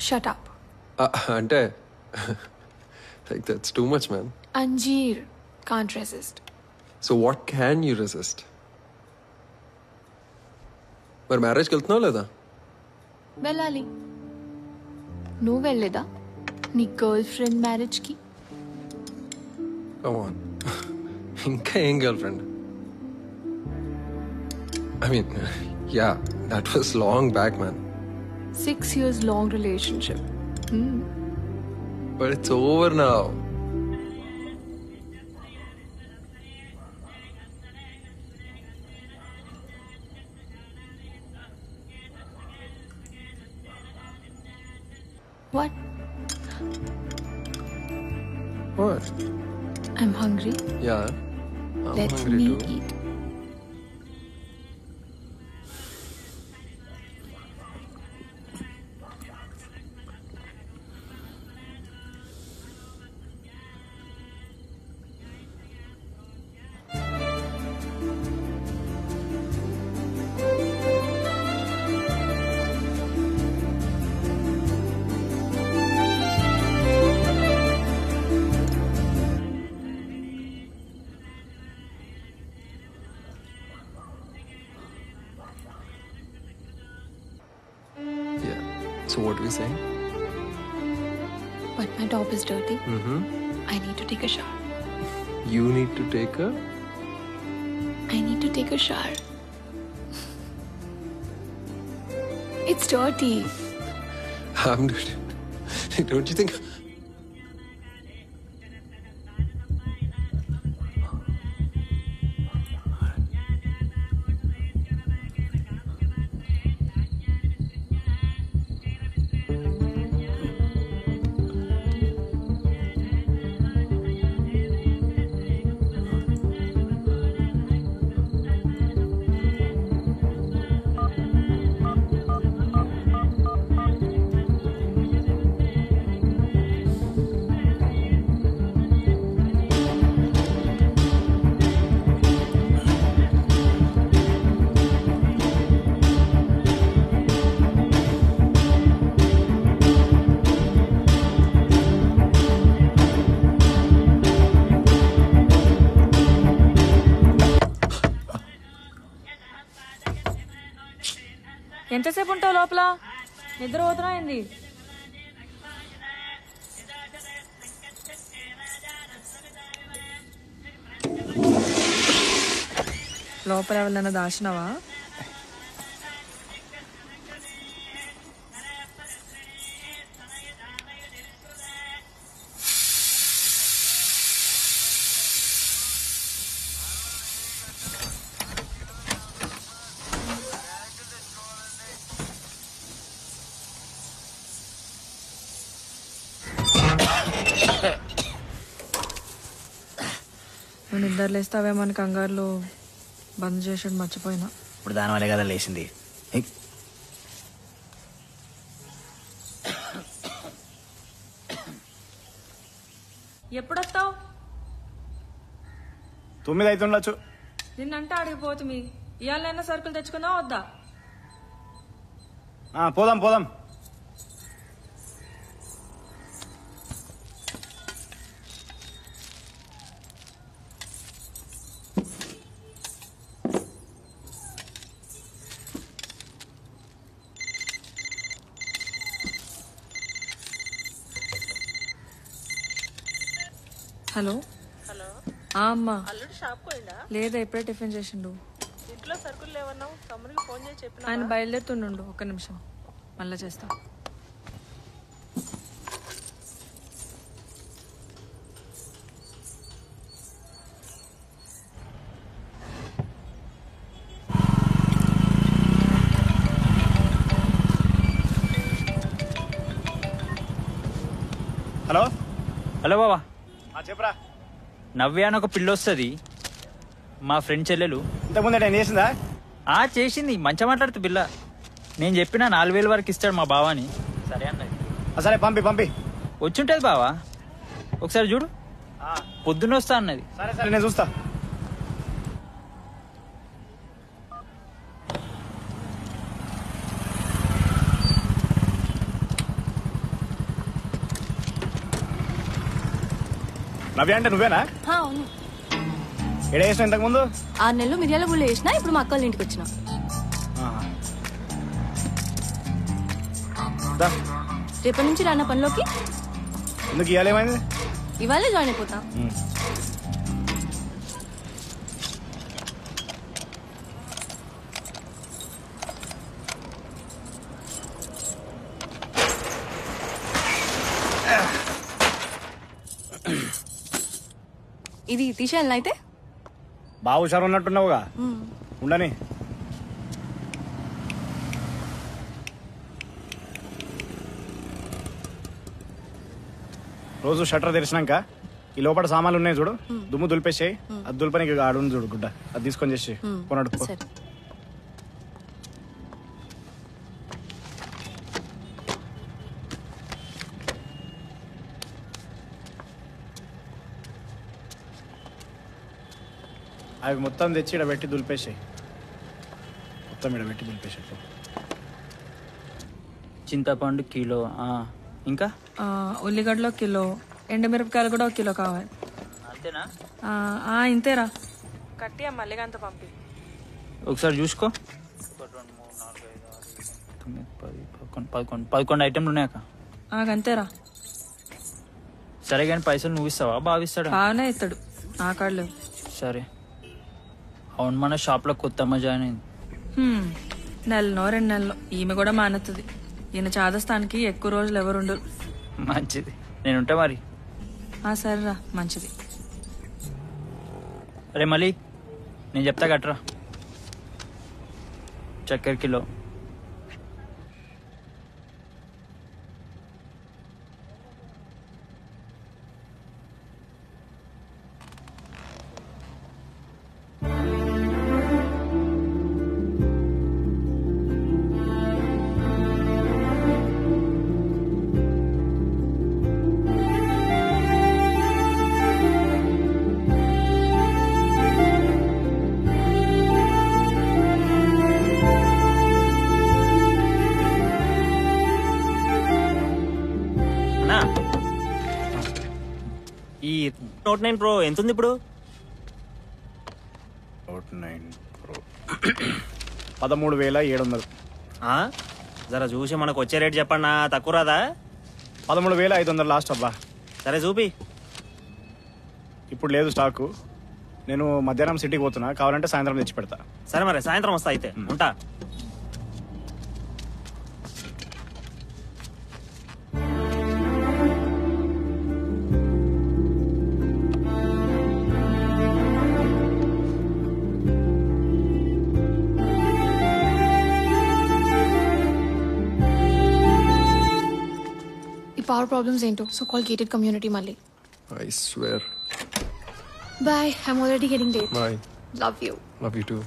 Shut up. అంటే like that's too much, man. Anjeer. Can't resist. So what can you resist? మరి మ్యారేజ్కి వెళ్తున్నావు లేదా? వెళ్ళాలి. నువ్వు వెళ్ళలేదా నీ గర్ల్ ఫ్రెండ్ మ్యారేజ్కి? Come on. ఇంకా ఏం girl friend? I mean, yeah, that was long back, man. 6 years long relationship. But it's over now. What? What? I'm hungry. Yeah. I'm Let hungry me too. eat. Yeah. So what are we saying? But my top is dirty. Mm-hmm. I need to take a shower. You need to take a... I need to take a shower. It's dirty. I'm dirty. Don't you think... ఎంతసేపు ఉంటావు లోపల? నిద్ర పోతున్నా ఏంది? లోపల ఎవరైనా దాచినావా? నువ్వు నిద్ర లేస్తావేమని కంగారులో బంద్ చేసాడు, మర్చిపోయినా. ఇప్పుడు దానివల్లే కదా లేచింది. ఎప్పుడొస్తావు? 9 అవుతుండొచ్చు. నిన్నంటే అడిగిపోతుంది. ఇవాళైనా సరుకులు తెచ్చుకుందా వద్దా? పోదాం పోదాం. హలో. హలో అమ్మా. అల్లుడు షాప్ పోయిందా? లేదా, ఇప్పుడే టిఫిన్ చేసిండు. ఇంట్లో సరుకులు లేవన్నావు. తమ్ముడికి ఫోన్ చేసి చెప్పిన. ఆయన బయలుదేరుతుండు. ఒక్క నిమిషం, మళ్ళా చేస్తా. హలో. హలో బాబా. చెప్పరా. నవ్య అని ఒక పిల్ల వస్తుంది, మా ఫ్రెండ్ చెల్లెలు. ఇంతకుముందు నేను చేసిందా? చేసింది. మంచిగా మాట్లాడుతూ పిల్ల. నేను చెప్పిన 4,000 వరకు ఇస్తాడు మా బావాని. సరే అన్నది. సరే పంపి పంపి. వచ్చుంటది బావా, ఒకసారి చూడు. పొద్దున్న వస్తా అన్నది. సరే సరే నేను చూస్తా. నవ్య అంటే నువ్వేనా? అవును. ఎడ చేసిన ఇంతకు ముందు? 6 నెలలు మిర్యాల గుళ్ళు వేసిన, ఇప్పుడు మా అక్కల ఇంటికి వచ్చిన. రేపటి నుంచి రాన్న పనిలోకి. ఎందుకు ఇవాళ ఏమైంది? ఇవాళే జాయిన్ అయిపోతా. ఇది తీసేయాలి అయితే. బాగా హుషారు ఉన్నట్టున్నావుగా, ఉండని. రోజు షట్టర్ తెరిచినాక ఈ లోపల సామాన్లు ఉన్నాయి చూడు, దుమ్ము దులిపేసాయి. అది దులిపనికి ఆడు చూడు గుడ్డ, అది తీసుకొని చేసి కొనడు. సరే. అవి మొత్తం తెచ్చి ఇక్కడ పెట్టి దులిపేసాయి. మొత్తం ఇక్కడ పెట్టి దులిపేసాయి. చింతపండు కిలో. ఇంకా ఉల్లిగడ్డలో కిలో, ఎండుమిరపకాయలు కూడా 1 కిలో కావాలి. అంతేనా? ఇంతేరా. కట్టి ఆ మల్లిగంత పంపి. ఒకసారి చూసుకో. 11 ఐటెంలు ఉన్నాయక. అంతేరా. సరే కానీ పైసలు నువ్వు ఇస్తావా భావిస్తాడా? బాగానే ఇస్తాడు, నా కాళ్ళు. సరే. అవును, మన షాప్లో కొత్త అమ్మ జాయిన్ అయింది. 1 నెలలో 2 నెలలు ఈమె కూడా మానెత్తుంది. ఈయన చాదస్తానికి ఎక్కువ రోజులు ఎవరుండరు. మంచిది, నేనుంటా మరి. సరేరా, మంచిది. అరే మళ్ళీ నేను చెప్తా కట్టరా. చక్కెర కిలో. ఈ Note 9 Pro ఎంత ఉంది ఇప్పుడు? Note 9 Pro 13,700. జరా చూసి మనకు వచ్చే రేట్ చెప్పండి, తక్కువ రాదా? 13,500 లాస్ట్ అబ్బా. సరే చూపి. ఇప్పుడు లేదు స్టాకు. నేను మధ్యాహ్నం సిటీకి పోతున్నా, కావాలంటే సాయంత్రం తెచ్చి పెడతా. సరే మరి సాయంత్రం వస్తా అయితే. ఉంటా. Power problems ain't so called gated community Malli. I swear. Bye. I'm already getting late. Bye. Love you. Love you too.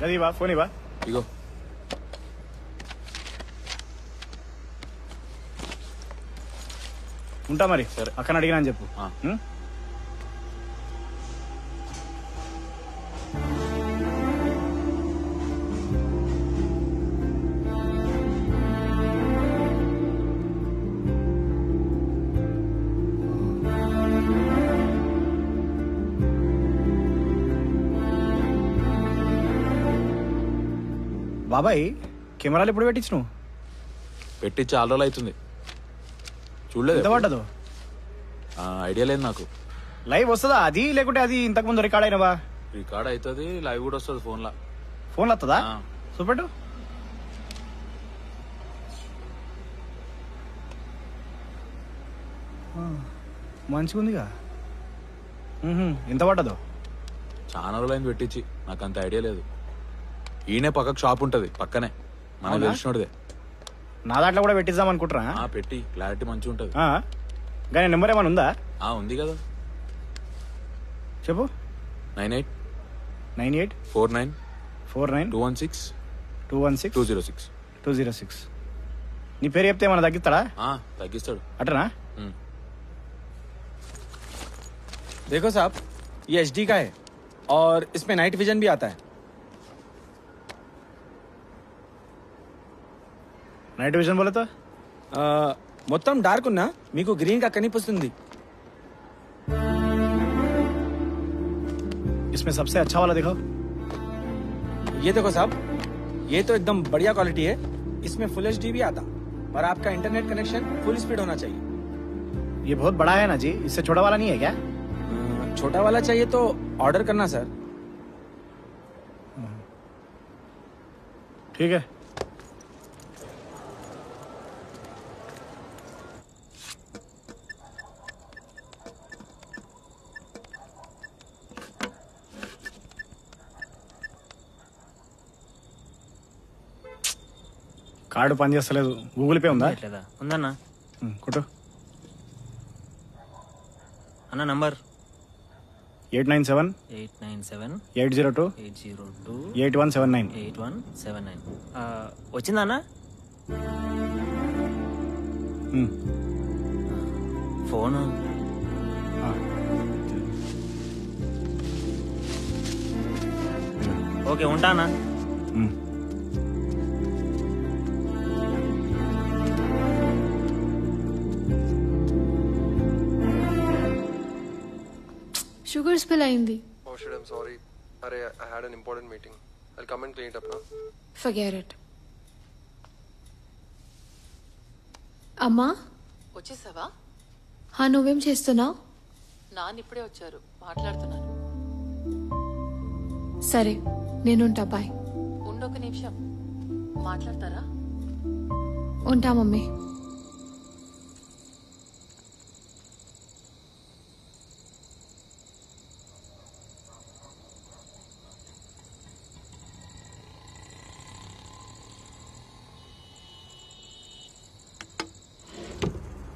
అది బా, ఫోన్ ఇవా. ఇగో. ఉంటా మరి. అక్కడ అడిగినా అని చెప్పు. బాబాయ్, కెమెరాలు ఎప్పుడు పెట్టించు నువ్వు? పెట్టి చాలా రోజులు అవుతుంది. చూడలేదు. ఎంత పడ్డదు? ఐడియా లేదు నాకు. లైవ్ వస్తుందా అది, లేకుంటే అది ఇంతకు ముందు రికార్డ్ అయినవా? రికార్డ్ అవుతుంది, లైవ్ కూడా వస్తుంది ఫోన్లో. ఫోన్లో వస్తుందా? చూపెట్టు. మంచిగుందిగా. ఎంత పడ్డదో? చాలా రోజులైంది పెట్టించి, నాకు అంత ఐడియా లేదు. ఈయనే పక్కకు షాప్ ఉంటుంది పక్కనే. మనకు తెలిసినోడిదే. నా దాంట్లో కూడా పెట్టిద్దాం అనుకుంటున్నా. పెట్టి క్లారిటీ మంచిగా ఉంటుంది. కానీ నెంబర్ ఏమైనా ఉందా? ఉంది కదా, చెప్పు. 98 98 49 49 216 216 206. 206. నీ పేరు చెప్తే ఏమైనా తగ్గిస్తాడా? తగ్గిస్తాడు. అటనా? देखो साहब, ये HD का है और इसमें नाइट विजन भी आता है. నైట్ విజన్ బోలేతో మొత్తం డార్క్ ఉన్నా మీకు గ్రీన్ గా కనిపిస్తుంది. इसमें सबसे अच्छा वाला दिखाओ. ये देखो साहब, ये तो एकदम बढ़िया क्वालिटी है. इसमें फुल HD भी आता और आपका इंटरनेट कनेक्शन फुल स्पीड होना चाहिए. ये बहुत बड़ा है ना जी, इससे छोटा वाला नहीं है क्या? छोटा वाला चाहिए तो ऑर्डर करना सर. ठीक है. కార్డు పని చేస్తలేదు. గూగుల్ పే ఉందా? ఉందన్నా. కొట్టు. అన్న నంబర్ 897 897 802 802 8179. 8179. వచ్చిందా అన్న? ఫోన్ ఓకే, ఉంటానా? షుగర్ స్పిల్ అయింది. Oh shit, I'm sorry. Arey, I had an important meeting. I'll come and clean it up now. Forget it. అమ్మా, వచ్చేసావా? నువ్వేం చేస్తున్నావు? నాన్న ఇప్పుడే వచ్చారు, మాట్లాడుతున్నాను. సరే, నేనుంటా. బాయ్. ఉండొక నిమిషం, మాట్లాడతారా? ఉంటా మమ్మీ.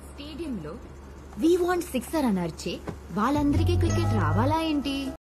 స్టేడియంలో వి వాంట్ సిక్సర్ అని అరిచే వాళ్ళందరికీ క్రికెట్ రావాలా ఏంటి?